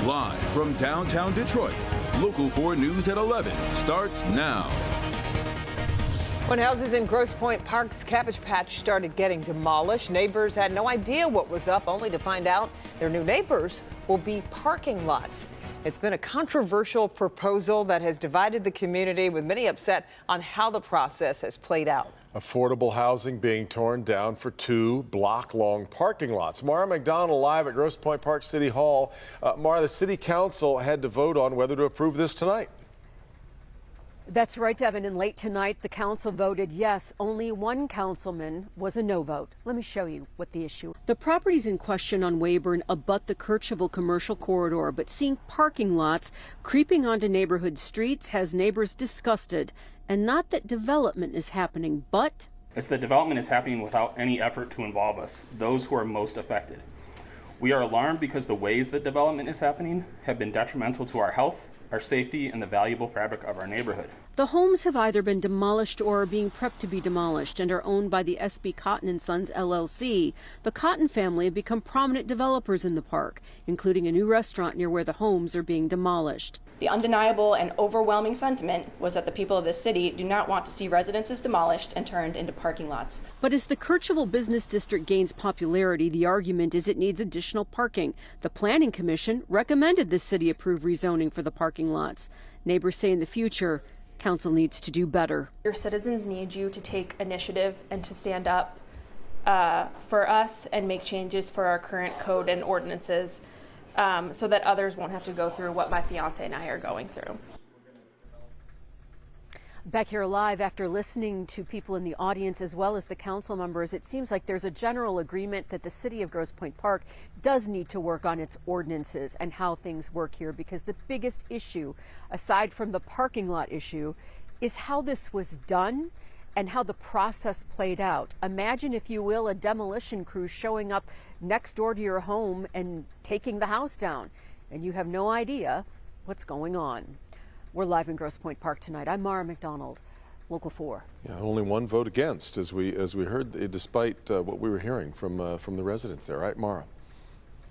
Live from downtown Detroit, Local 4 News at 11 starts now. When houses in Grosse Pointe Park's Cabbage Patch started getting demolished, neighbors had no idea what was up, only to find out their new neighbors will be parking lots. It's been a controversial proposal that has divided the community, with many upset on how the process has played out. Affordable housing being torn down for 2 block-long parking lots. Mara McDonald live at Grosse Pointe Park City Hall. Mara, the City Council had to vote on whether to approve this tonight. That's right, Devin. And late tonight, the council voted yes. Only one councilman was a no vote. Let me show you what the issue. The properties in question on Weyburn abut the Kirchhoff commercial corridor, but seeing parking lots creeping onto neighborhood streets has neighbors disgusted. And not that development is happening, but it's that development is happening without any effort to involve us, those who are most affected. We are alarmed because the ways that development is happening have been detrimental to our health, our safety, and the valuable fabric of our neighborhood. The homes have either been demolished or are being prepped to be demolished and are owned by the SB Cotton & Sons LLC. The Cotton family have become prominent developers in the park, including a new restaurant near where the homes are being demolished. The undeniable and overwhelming sentiment was that the people of this city do not want to see residences demolished and turned into parking lots. But as the Kirchhoff Business District gains popularity, the argument is it needs additional parking. The Planning Commission recommended the city approve rezoning for the parking lots. Neighbors say in the future, council needs to do better. Your citizens need you to take initiative and to stand up for us and make changes for our current code and ordinances, so that others won't have to go through what my fiance and I are going through. Back here live, after listening to people in the audience as well as the council members, it seems like there's a general agreement that the city of Grosse Pointe Park does need to work on its ordinances and how things work here, because the biggest issue, aside from the parking lot issue, is how this was done and how the process played out. Imagine, if you will, a demolition crew showing up next door to your home and taking the house down, and you have no idea what's going on. We're live in Grosse Pointe Park tonight. I'm Mara McDonald, Local 4. Yeah, only one vote against, as we heard, despite what we were hearing from the residents there. Right, Mara?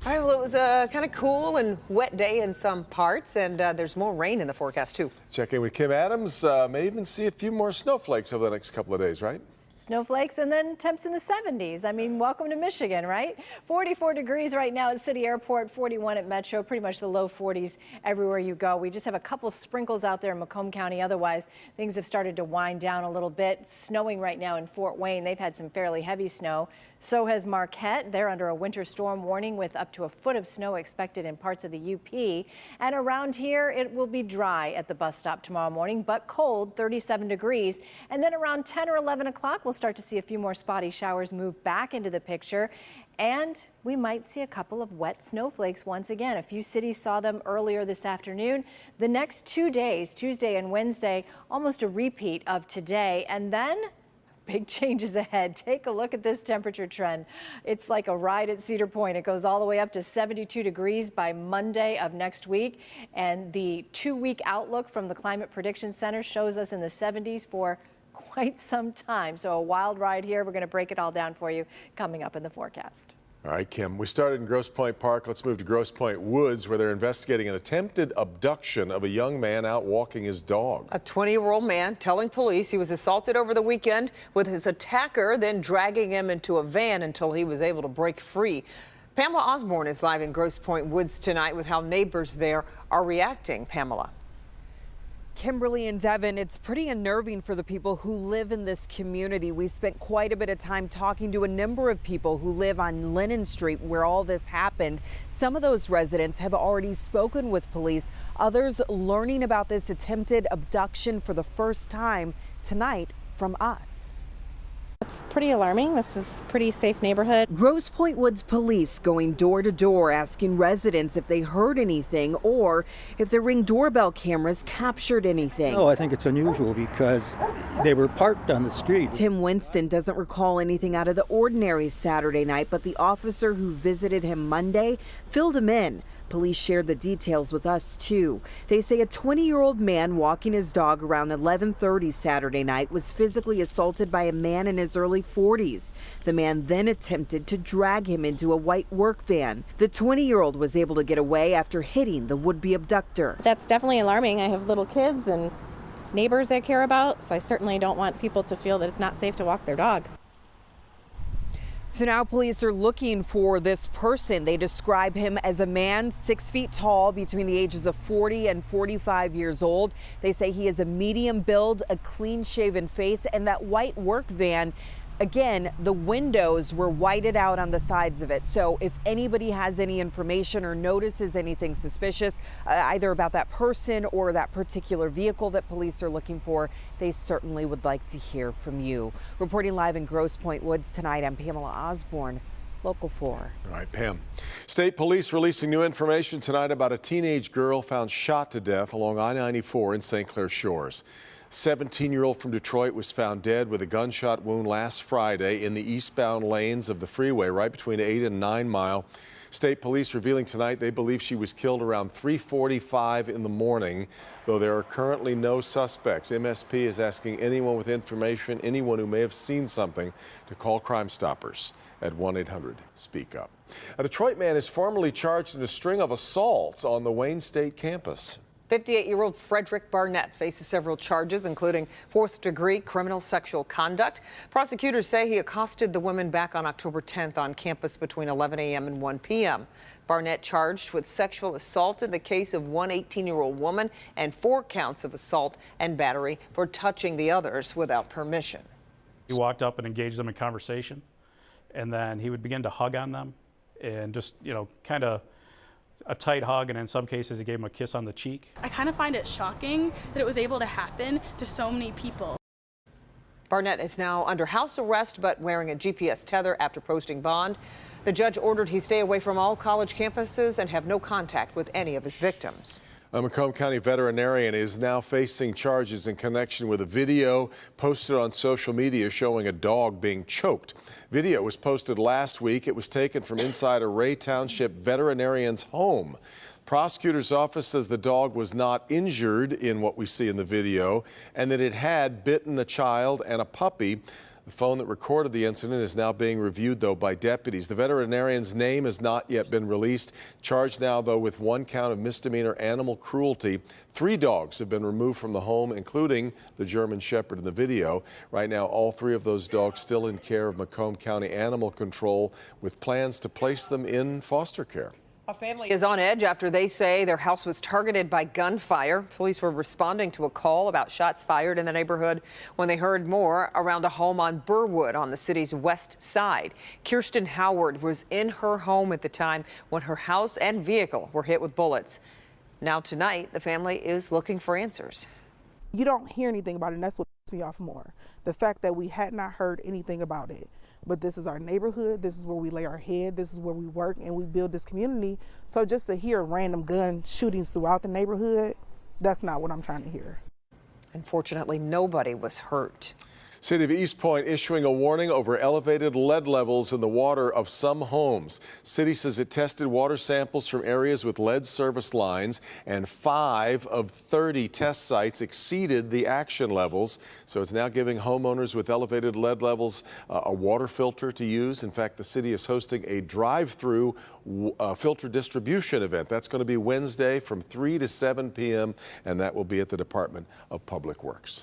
All right, well, it was a kind of cool and wet day in some parts, and there's more rain in the forecast, too. Check in with Kim Adams. May even see a few more snowflakes over the next couple of days, right? Snowflakes and then temps in the 70s. I mean, welcome to Michigan, right? 44 degrees right now at City Airport, 41 at Metro, pretty much the low 40s everywhere you go. We just have a couple sprinkles out there in Macomb County. Otherwise, things have started to wind down a little bit. It's snowing right now in Fort Wayne. They've had some fairly heavy snow. So has Marquette. They're under a winter storm warning with up to a foot of snow expected in parts of the UP. And around here, it will be dry at the bus stop tomorrow morning, but cold, 37 degrees. And then around 10 or 11 o'clock, we'll start to see a few more spotty showers move back into the picture. And we might see a couple of wet snowflakes once again. A few cities saw them earlier this afternoon. The next 2 days, Tuesday and Wednesday, almost a repeat of today. And then big changes ahead. Take a look at this temperature trend. It's like a ride at Cedar Point. It goes all the way up to 72 degrees by Monday of next week. And the 2-week outlook from the Climate Prediction Center shows us in the 70s for quite some time. So a wild ride here. We're going to break it all down for you coming up in the forecast. All right, Kim, we started in Grosse Pointe Park. Let's move to Grosse Pointe Woods, where they're investigating an attempted abduction of a young man out walking his dog. A 20-year-old man telling police he was assaulted over the weekend, with his attacker then dragging him into a van until he was able to break free. Pamela Osborne is live in Grosse Pointe Woods tonight with how neighbors there are reacting. Pamela. Kimberly and Devin, it's pretty unnerving for the people who live in this community. We spent quite a bit of time talking to a number of people who live on Lennon Street where all this happened. Some of those residents have already spoken with police, others learning about this attempted abduction for the first time tonight from us. It's pretty alarming. This is a pretty safe neighborhood. Grosse Pointe Woods police going door to door asking residents if they heard anything or if their Ring doorbell cameras captured anything. Oh, I think it's unusual because they were parked on the street. Tim Winston doesn't recall anything out of the ordinary Saturday night, but the officer who visited him Monday filled him in. Police shared the details with us, too. They say a 20-year-old man walking his dog around 11:30 Saturday night was physically assaulted by a man in his early 40s. The man then attempted to drag him into a white work van. The 20-year-old was able to get away after hitting the would-be abductor. That's definitely alarming. I have little kids and neighbors I care about, so I certainly don't want people to feel that it's not safe to walk their dog. So now police are looking for this person. They describe him as a man 6 feet tall, between the ages of 40 and 45 years old. They say he has a medium build, a clean-shaven face, and that white work van. Again, the windows were whited out on the sides of it. So if anybody has any information or notices anything suspicious, either about that person or that particular vehicle that police are looking for, they certainly would like to hear from you. Reporting live in Grosse Pointe Woods tonight, I'm Pamela Osborne, Local 4. All right, Pam. State police releasing new information tonight about a teenage girl found shot to death along I-94 in St. Clair Shores. 17-year-old from Detroit was found dead with a gunshot wound last Friday in the eastbound lanes of the freeway right between 8 and 9 Mile. State police revealing tonight they believe she was killed around 3:45 in the morning, though there are currently no suspects. MSP is asking anyone with information, anyone who may have seen something, to call Crime Stoppers at 1-800-SPEAK-UP. A Detroit man is formally charged in a string of assaults on the Wayne State campus. 58-year-old Frederick Barnett faces several charges, including fourth-degree criminal sexual conduct. Prosecutors say he accosted the women back on October 10th on campus between 11 a.m. and 1 p.m. Barnett charged with sexual assault in the case of one 18-year-old woman and 4 counts of assault and battery for touching the others without permission. He walked up and engaged them in conversation, and then he would begin to hug on them and just, kind of a tight hug, and in some cases he gave him a kiss on the cheek. I kind of find it shocking that it was able to happen to so many people. Barnett is now under house arrest but wearing a GPS tether after posting bond. The judge ordered he stay away from all college campuses and have no contact with any of his victims. A Macomb County veterinarian is now facing charges in connection with a video posted on social media showing a dog being choked. Video was posted last week. It was taken from inside a Ray Township veterinarian's home. Prosecutor's office says the dog was not injured in what we see in the video and that it had bitten a child and a puppy. The phone that recorded the incident is now being reviewed, though, by deputies. The veterinarian's name has not yet been released. Charged now, though, with 1 count of misdemeanor animal cruelty. 3 dogs have been removed from the home, including the German Shepherd in the video. Right now, all 3 of those dogs still in care of Macomb County Animal Control, with plans to place them in foster care. A family is on edge after they say their house was targeted by gunfire. Police were responding to a call about shots fired in the neighborhood when they heard more around a home on Burwood on the city's west side. Kirsten Howard was in her home at the time when her house and vehicle were hit with bullets. Now tonight, the family is looking for answers. You don't hear anything about it, and that's what pisses me off more. The fact that we had not heard anything about it. But this is our neighborhood, this is where we lay our head, this is where we work and we build this community. So just to hear random gun shootings throughout the neighborhood, that's not what I'm trying to hear. Unfortunately, nobody was hurt. City of East Point issuing a warning over elevated lead levels in the water of some homes. City says it tested water samples from areas with lead service lines, and 5 of 30 test sites exceeded the action levels. So it's now giving homeowners with elevated lead levels a water filter to use. In fact, the city is hosting a drive-through filter distribution event. That's going to be Wednesday from 3 to 7 p.m., and that will be at the Department of Public Works.